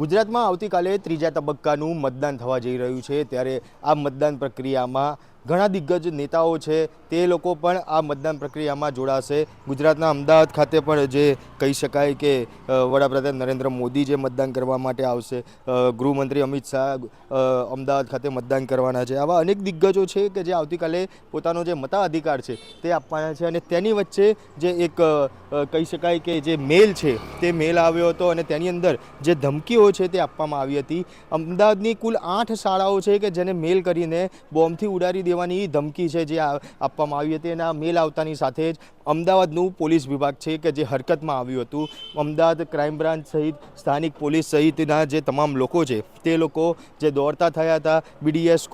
ગુજરાતમાં આવતીકાલે ત્રીજા તબક્કાનું મતદાન થવા જઈ રહ્યું છે ત્યારે આ મતદાન પ્રક્રિયામાં ઘણા દિગ્ગજ નેતાઓ છે તે લોકો પણ આ મતદાન પ્રક્રિયામાં જોડાશે। ગુજરાતના અમદાવાદ ખાતે પણ જે કહી શકાય કે વડાપ્રધાન નરેન્દ્ર મોદી જે મતદાન કરવા માટે આવશે, ગૃહમંત્રી અમિત શાહ અમદાવાદ ખાતે મતદાન કરવાના છે। આવા અનેક દિગ્ગજો છે કે જે આવતીકાલે પોતાનો જે મતાધિકાર છે તે આપવાના છે અને તેની વચ્ચે જે એક કહી શકાય કે જે મેલ છે તે મેલ આવ્યો હતો અને તેની અંદર જે ધમકીઓ છે તે આપવામાં આવી હતી। અમદાવાદની કુલ 8 શાળાઓ છે કે જેને મેલ કરીને બોમ્બથી ઉડાડી દેવાની ધમકી છે જે આપવામાં આવી હતી અને આ મેલ આવતાની સાથે જ અમદાવાદનું પોલીસ વિભાગ છે કે જે હરકતમાં આવ્યું હતું। અમદાવાદ ક્રાઇમ બ્રાન્ચ સહિત સ્થાનિક પોલીસ સહિતના જે તમામ લોકો છે તે લોકો જે દોડતા થયા હતા, BDS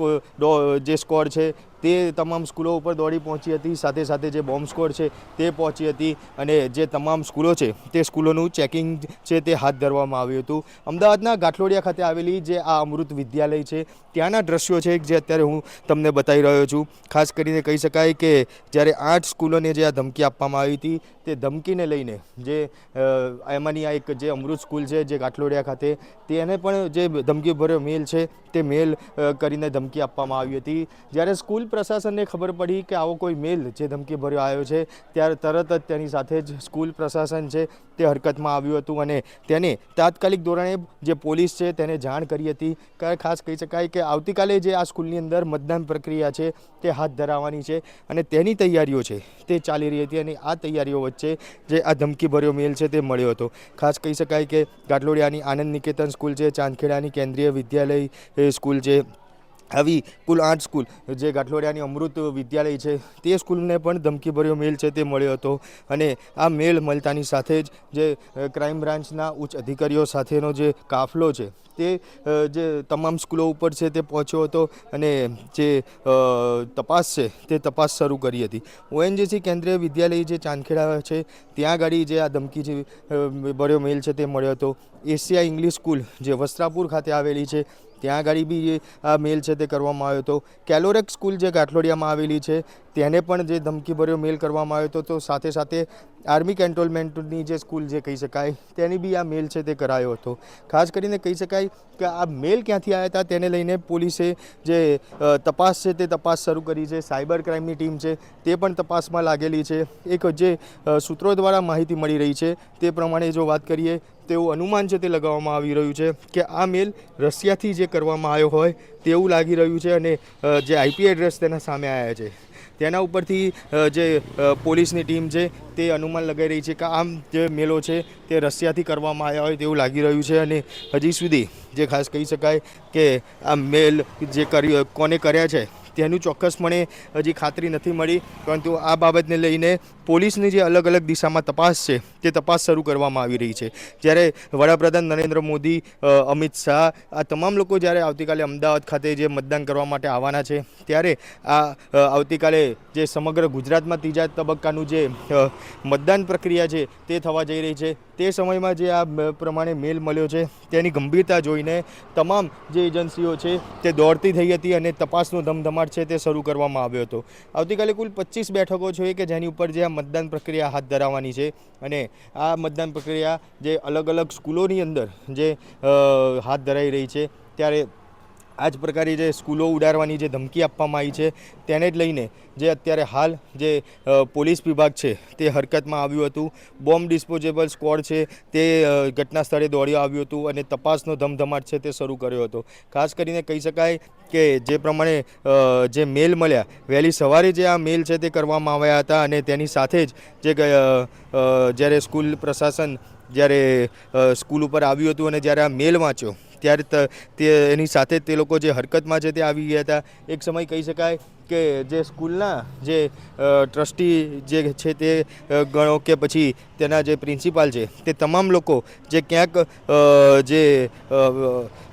જે સ્કોડ છે તે તમામ સ્કૂલો ઉપર દોડી પહોંચી હતી, સાથે સાથે જે બોમ્બ સ્કોડ છે તે પહોંચી હતી અને જે તમામ સ્કૂલો છે તે સ્કૂલોનું ચેકિંગ છે તે હાથ ધરવામાં આવ્યું હતું। અમદાવાદના ગાંઠલોડિયા ખાતે આવેલી જે આ અમૃત વિદ્યાલય છે ત્યાંના દ્રશ્યો છે જે અત્યારે હું તમને બતાવી રહ્યો છું। ખાસ કરીને કહી શકાય કે જ્યારે 8 સ્કૂલોને જે આ ધમકી આપવામાં આવી હતી તે ધમકીને લઈને જે એમાંની આ એક જે અમૃત સ્કૂલ છે જે ગાંઠલોડિયા ખાતે તેને પણ જે ધમકીભર્યો મેલ છે તે મેલ કરીને ધમકી આપવામાં આવી હતી। જ્યારે સ્કૂલ પ્રશાસનને ખબર પડી કે આવો કોઈ મેલ જે ધમકીભર્યો આવ્યો છે ત્યારે તરત જ તેની સાથે જ સ્કૂલ પ્રશાસન છે તે હરકતમાં આવ્યું હતું અને તેને તાત્કાલિક ધોરણે જે પોલીસ છે તેને જાણ કરી હતી। ખાસ કહી શકાય કે આવતીકાલે જે આ સ્કૂલની અંદર મતદાન પ્રક્રિયા છે તે હાથ ધરાવવાની છે અને તેની તૈયારીઓ છે તે ચાલી રહી હતી અને આ તૈયારીઓ વચ્ચે જે આ ધમકીભર્યો મેલ છે તે મળ્યો હતો। ખાસ કહી શકાય કે ગાંઠલોડિયાની આનંદ નિકેતન સ્કૂલ છે, ચાંદખેડાની કેન્દ્રીય વિદ્યાલય સ્કૂલ છે, આવી કુલ 8 સ્કૂલ જે ગાંઠલોડિયાની અમૃત વિદ્યાલય છે તે સ્કૂલને પણ ધમકીભર્યો મેલ છે તે મળ્યો હતો અને આ મેલ મળતાની સાથે જ જે ક્રાઇમ બ્રાન્ચના ઉચ્ચ અધિકારીઓ સાથેનો જે કાફલો છે તે જે તમામ સ્કૂલો ઉપર છે તે પહોંચ્યો હતો અને જે તપાસ છે તે તપાસ શરૂ કરી હતી। ONGC કેન્દ્રીય વિદ્યાલય જે ચાંદખેડા છે ત્યાં આગળ જે આ ધમકી ભર્યો મેલ છે તે મળ્યો હતો। એશિયા ઇંગ્લિશ સ્કૂલ જે વસ્ત્રાપુર ખાતે આવેલી છે ત્યાં આગળ બી આ મેલ છે તે કરવામાં આવ્યો હતો। કેલોરેક સ્કૂલ જે ગાંઠલોડિયામાં આવેલી છે તેને પણ જે ધમકીભર્યો મેલ કરવામાં આવ્યો હતો, તો સાથે સાથે આર્મી કેન્ટોનમેન્ટની જે સ્કૂલ જે કહી શકાય તેની બી આ મેલ છે તે કરાયો હતો। ખાસ કરીને કહી શકાય કે આ મેલ ક્યાંથી આવ્યા હતા તેને લઈને પોલીસે જે તપાસ છે તે તપાસ શરૂ કરી છે। સાયબર ક્રાઇમની ટીમ છે તે પણ તપાસમાં લાગેલી છે। એક જે સૂત્રો દ્વારા માહિતી મળી રહી છે તે પ્રમાણે જો વાત કરીએ તેવું અનુમાન છે તે લગાવવામાં આવી રહ્યું છે કે આ મેલ રશિયાથી જે કરવામાં આવ્યો હોય તેવું લાગી રહ્યું છે અને જે IP એડ્રેસ તેના સામે આવ્યા છે તેના ઉપરથી જે પોલીસની ટીમ છે તે અનુમાન લગાવી રહી છે કે આમ જે મેલો છે તે રશિયાથી કરવામાં આવ્યા હોય તેવું લાગી રહ્યું છે અને હજી સુધી જે ખાસ કહી શકાય કે આ મેલ જે કોને કર્યા છે તેનું ચોક્કસપણે હજી ખાતરી નથી મળી, પરંતુ આ બાબતને લઈને પોલીસની જે અલગ અલગ દિશામાં તપાસ છે તે તપાસ શરૂ કરવામાં આવી રહી છે। જ્યારે વડાપ્રધાન નરેન્દ્ર મોદી, અમિત શાહ આ તમામ લોકો જ્યારે આવતીકાલે અમદાવાદ ખાતે જે મતદાન કરવા માટે આવવાના છે ત્યારે આ આવતીકાલે જે સમગ્ર ગુજરાતમાં ત્રીજા તબક્કાનું જે મતદાન પ્રક્રિયા છે તે થવા જઈ રહી છે તે સમયમાં જે આ પ્રમાણે મેલ મળ્યો છે તેની ગંભીરતા જોઈને તમામ જે એજન્સીઓ છે તે દોડતી થઈ હતી અને તપાસનો ધમધમાટ છે તે શરૂ કરવામાં આવ્યો હતો। આવતીકાલે કુલ 25 બેઠકો છે કે જેની ઉપર જે આ મતદાન પ્રક્રિયા હાથ ધરાવવાની છે અને આ મતદાન પ્રક્રિયા જે અલગ અલગ સ્કૂલોની અંદર જે હાથ ધરાઈ રહી છે ત્યારે આ જ પ્રકારે જે સ્કૂલો ઉડાડવાની જે ધમકી આપવામાં આવી છે તેને જ લઈને જે અત્યારે હાલ જે પોલીસ વિભાગ છે તે હરકતમાં આવ્યું હતું। બોમ્બ ડિસ્પોઝેબલ સ્ક્વોડ છે તે ઘટના સ્થળે દોડી આવ્યું હતું અને તપાસનો ધમધમાટ છે તે શરૂ કર્યો હતો। ખાસ કરીને કહી શકાય કે જે પ્રમાણે જે મેલ મળ્યા વહેલી સવારે જે આ મેલ છે તે કરવામાં આવ્યા હતા અને તેની સાથે જ જે જ્યારે સ્કૂલ પ્રશાસન જ્યારે સ્કૂલ ઉપર આવ્યું હતું અને જ્યારે આ મેલ વાંચ્યો ત્યારે એની સાથે તે લોકો જે હરકતમાં છે તે આવી ગયા હતા। એક સમય કહી શકાય કે જે સ્કૂલના જે ટ્રસ્ટી જે છે તે ગણો કે પછી તેના જે પ્રિન્સિપાલ છે તે તમામ લોકો જે ક્યાંક જે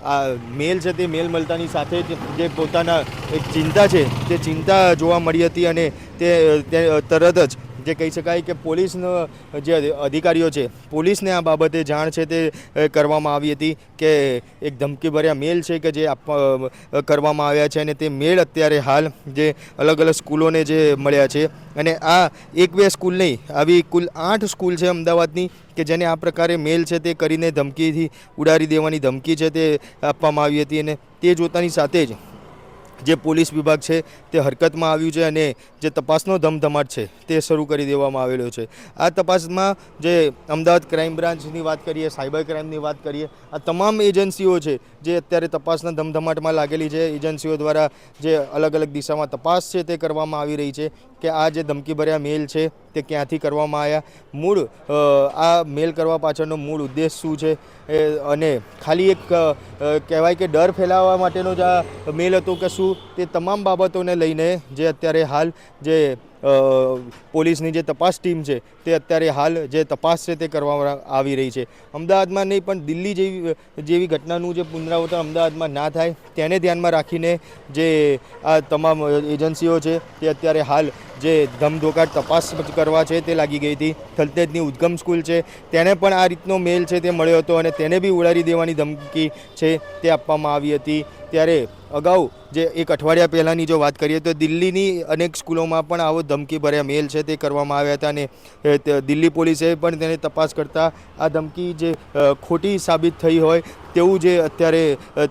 આ મેલ છે તે મેલ મળતાની સાથે જ જે પોતાના એક ચિંતા છે તે ચિંતા જોવા મળી હતી અને તે તરત જ જે કહી શકાય કે પોલીસનો જે અધિકારીઓ છે, પોલીસને આ બાબતે જાણ છે તે કરવામાં આવી હતી કે એક ધમકીભર્યા મેલ છે કે જે કરવામાં આવ્યા છે, અને તે મેલ અત્યારે હાલ જે અલગ અલગ સ્કૂલોને જે મળ્યા છે, અને આ એક બે સ્કૂલ નહીં, આવી કુલ 8 સ્કૂલ છે અમદાવાદની કે જેને આ પ્રકારે મેલ છે તે કરીને ધમકીથી ઉડાડી દેવાની ધમકી છે તે આપવામાં આવી હતી, અને તે જોતાની સાથે જ જે પોલીસ વિભાગ છે તે હરકતમાં આવ્યું છે અને જે તપાસનો ધમધમાટ છે તે શરૂ કરી દેવામાં આવેલો છે. આ તપાસમાં જે અમદાવાદ ક્રાઇમ બ્રાન્ચની વાત કરીએ, સાયબર ક્રાઇમની વાત કરીએ, આ તમામ એજન્સીઓ છે જે અત્યારે તપાસના ધમધમાટમાં લાગેલી છે. એજન્સીઓ દ્વારા જે અલગ અલગ દિશામાં તપાસ છે તે કરવામાં આવી રહી છે કે આ જે ધમકીભર્યા મેલ છે તે ક્યાંથી કરવામાં આવ્યા, મૂળ આ મેલ કરવા પાછળનો મૂળ ઉદ્દેશ શું છે, અને ખાલી એક કહેવાય કે ડર ફેલાવવા માટેનો જ આ મેલ હતો કે શું, તે તમામ બાબતોને લઈને જે અત્યારે હાલ જે પોલીસની જે તપાસ ટીમ છે તે અત્યારે હાલ જે તપાસ છે તે કરવામાં આવી રહી છે. અમદાવાદમાં નહીં પણ દિલ્હી જેવી ઘટનાનું જે પુનરાવર્તન અમદાવાદમાં ના થાય તેને ધ્યાનમાં રાખીને જે આ તમામ એજન્સીઓ છે તે અત્યારે હાલ જે ધમધોકાર તપાસ કરવા છે તે લાગી ગઈ હતી. થલતેજની ઉદ્ગમ સ્કૂલ છે તેને પણ આ રીતનો મેલ છે તે મળ્યો હતો અને તેને બી ઉડાડી દેવાની ધમકી છે તે આપવામાં આવી હતી. ત્યારે અગાઉ જે એક અઠવાડિયા પહેલાંની જો વાત કરીએ તો દિલ્હીની અનેક સ્કૂલોમાં પણ આવો ધમકીભર્યા મેલ છે તે કરવામાં આવ્યા હતા, અને દિલ્હી પોલીસે પણ તેને તપાસ કરતાં આ ધમકી જે ખોટી સાબિત થઈ હોય તેવું જે અત્યારે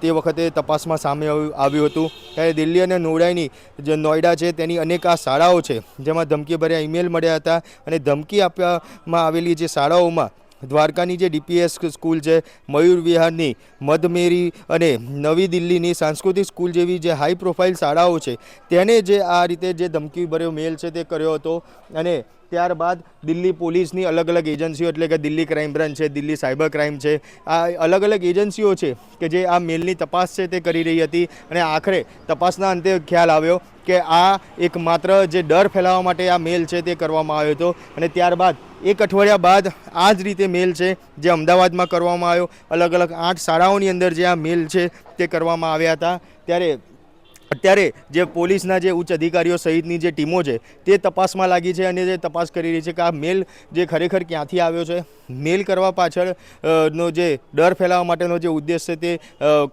તે વખતે તપાસમાં સામે આવ્યું હતું. ત્યારે દિલ્હી અને નોઈડા છે તેની અનેક આ શાળાઓ છે જેમાં ધમકીભર્યા ઈમેલ મળ્યા હતા, અને ધમકી આપવામાં આવેલી જે શાળાઓમાં દ્વારકાની જે ડીપીએસ સ્કૂલ છે, મયુર વિહારની મધમેરી અને નવી દિલ્હીની સાંસ્કૃતિક સ્કૂલ જેવી જે હાઈ પ્રોફાઇલ શાળાઓ છે તેને જે આ રીતે જે ધમકીભર્યો મેલ છે તે કર્યો હતો. અને ત્યારબાદ દિલ્હી પોલીસની અલગ અલગ એજન્સીઓ એટલે કે દિલ્હી ક્રાઇમ બ્રાન્ચ છે, દિલ્હી સાયબર ક્રાઇમ છે, આ અલગ અલગ એજન્સીઓ છે કે જે આ મેલની તપાસ છે તે કરી રહી હતી, અને આખરે તપાસના અંતે ખ્યાલ આવ્યો કે આ એક માત્ર જે ડર ફેલાવવા માટે આ મેલ છે તે કરવામાં આવ્યો હતો. અને ત્યારબાદ એક અઠવાડિયા બાદ આ જ રીતે મેલ છે જે અમદાવાદમાં કરવામાં આવ્યો, અલગ અલગ 8 શાળાઓની અંદર જે આ મેલ છે તે કરવામાં આવ્યા હતા. ત્યારે અત્યારે જે પોલીસના જે ઉચ્ચ અધિકારીઓ સહિતની જે ટીમો છે તે તપાસમાં લાગી છે અને જે તપાસ કરી રહી છે કે આ મેલ જે ખરેખર ક્યાંથી આવ્યો છે, મેલ કરવા પાછળ નો જે ડર ફેલાવવા માટેનો જે ઉદ્દેશ છે તે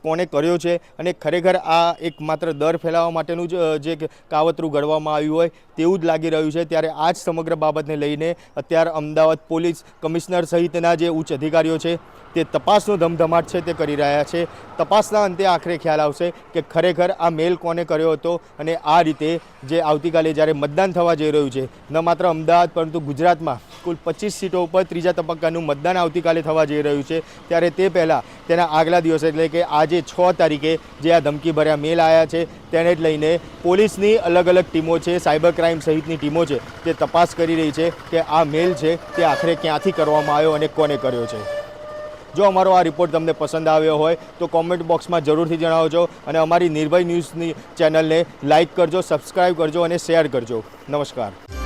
કોણે કર્યો છે, અને ખરેખર આ એક માત્ર ડર ફેલાવવા માટેનું જ જે કાવતરું ઘડવામાં આવ્યું હોય તેવું જ લાગી રહ્યું છે. ત્યારે આ જ સમગ્ર બાબતને લઈને અત્યારે અમદાવાદ પોલીસ કમિશનર સહિતના જે ઉચ્ચ અધિકારીઓ છે તે તપાસનો ધમધમાટ છે તે કરી રહ્યા છે. તપાસના અંતે આખરે ખ્યાલ આવશે કે ખરેખર આ મેલ કોને કર્યો હતો, અને આ રીતે જે આવતીકાલે જ્યારે મતદાન થવા જઈ રહ્યું છે, ન માત્ર અમદાવાદ પરંતુ ગુજરાતમાં કુલ 25 સીટો ઉપર ત્રીજા તબક્કાનું મતદાન આવતીકાલે થવા જઈ રહ્યું છે, ત્યારે તે પહેલાં તેના આગલા દિવસે એટલે કે આજે 6 તારીખે જે આ ધમકીભર્યા મેલ આવ્યા છે તેને જ લઈને પોલીસની અલગ અલગ ટીમો છે, સાયબર ક્રાઇમ સહિતની ટીમો છે તે તપાસ કરી રહી છે કે આ મેલ છે તે આખરે ક્યાંથી કરવામાં આવ્યો અને કોને કર્યો છે. જો અમારો આ રિપોર્ટ તમને પસંદ આવ્યો હોય તો કોમેન્ટ બોક્સમાં જરૂરથી જણાવજો, અને અમારી નિર્ભય ન્યૂઝની ચેનલને લાઇક કરજો, સબસ્ક્રાઈબ કરજો અને શેર કરજો. નમસ્કાર.